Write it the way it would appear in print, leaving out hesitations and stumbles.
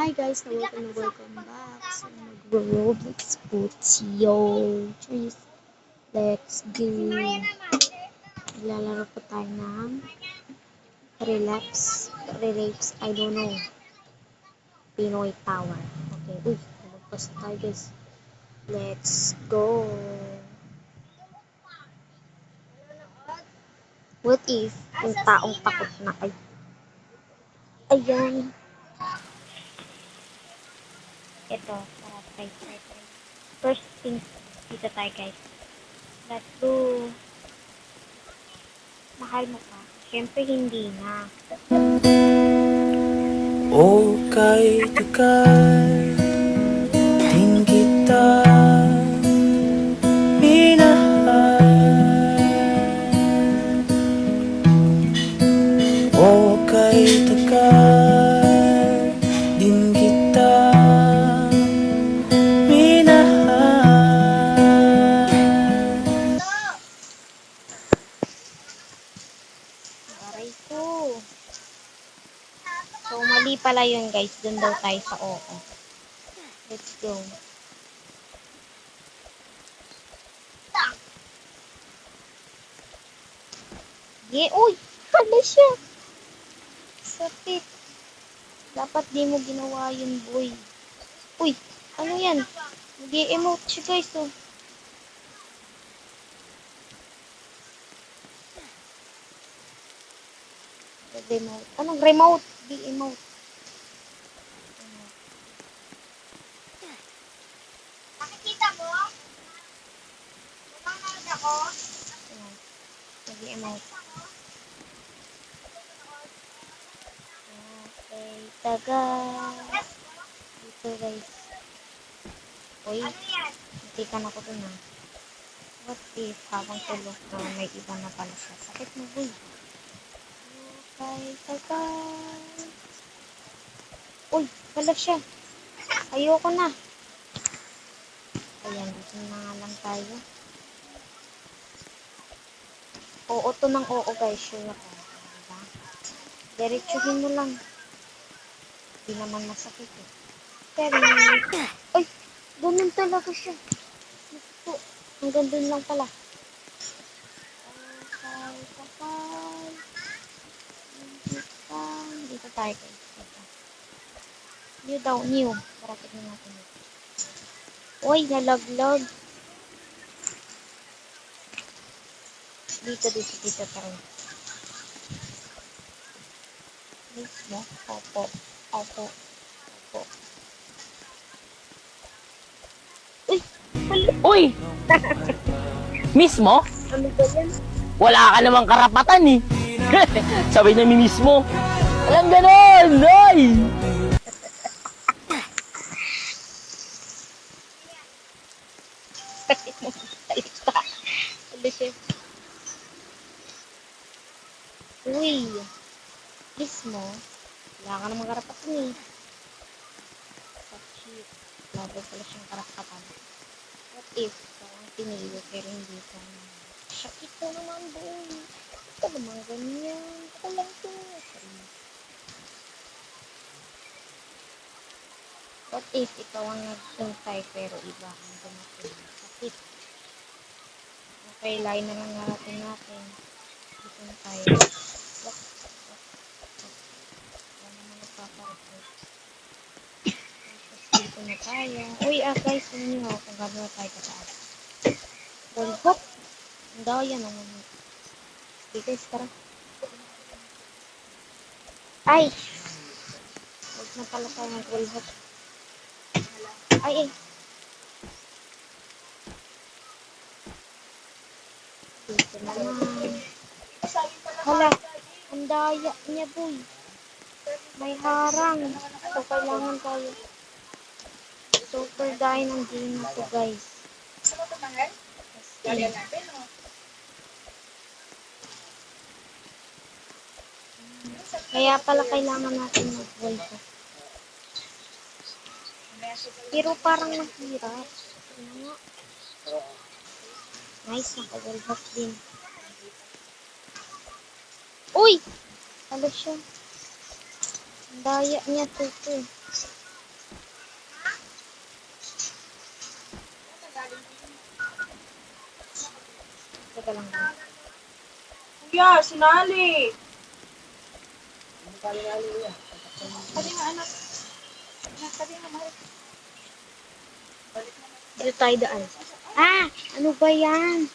Hi guys, welcome back. So mag-Roblox Putio. Cheers. Let's go. Maglalaro po tayo ng Relapse, I don't know. Pinoy Tower. Okay, uy, lumagpas tayo guys. Let's go. What if yung taong takot na ay ayan. Ito, try. First things, dito tayo guys. Let's go. Mahal mo pa? Siyempre hindi na. Oh, kahit ika'y din kita minahal. Oh, kahit ika'y din kita minahal. Aray ko. So, mali pala yun guys. Doon daw tayo sa oo. Let's go. Uy! Hala siya! Sakit. Dapat di mo ginawa yun, boy. Uy! Ano yan? Nag-emote siya guys, oh. Remote. Anong remote? Di emote. Nakikita mo? Mamanood ako? Ayan. Nag-emote. Okay. Taga. Dito guys. Uy. Natikan ako dun ah. What if habang tulog na may iba na pala siya? Sakit mo, boy. Taga. Uy, wala siya. Ayoko na. Ayan, dito na nga lang tayo. Oo to ng oo guys, sure ako. Diba? Diretsuhin mo lang. Hindi naman masakit eh. Pero, ay, ganun talaga siya. Ito, hanggang dun lang pala. Okay. Dito tayo guys. New. Parating na natin. Uy, nalaglag. Dito tayo. Mismo. Opo. Uy! Uy! Mismo? Ano ba yan? Wala ka namang karapatan eh. Sabay na mismo. Walang ganon! Ay! Ano siya? Uy! Mismo. Wala ka namang karapatan eh. Shit. Wala daw pala siyang karapatan. What if parang pinili pero hindi ka naman? Sakit ko naman, boy. Ito naman ganyan. Ako lang to. What if ikaw ang naghintay pero iba ang dumating? Sakit. Okay, line na lang natin. Dito na tayo. Wala naman nagpaparapot. Dito na tayo. Uy, guys, ano nyo kung gano'n tayo kataas. Wall hop. Ang daya naman. Okay, guys, tara. Ay! Huwag na pala tayo mag-wall hop. Ay. Dito naman. Hala, ang daya niya, boy. May harang. So, kailangan tayo. Super daya ng game na to, guys. Kaya pala kailangan natin mag-wall hop. Pero parang mahirap. Nice, naka-wall hop din. Uy! Hala siya. Ang daya niya to. Teka lang. Guys. Kuya, sinali. Kali nga, anak. Kali nga, mahal. Dito tayo daan. Ah! Ano ba yan?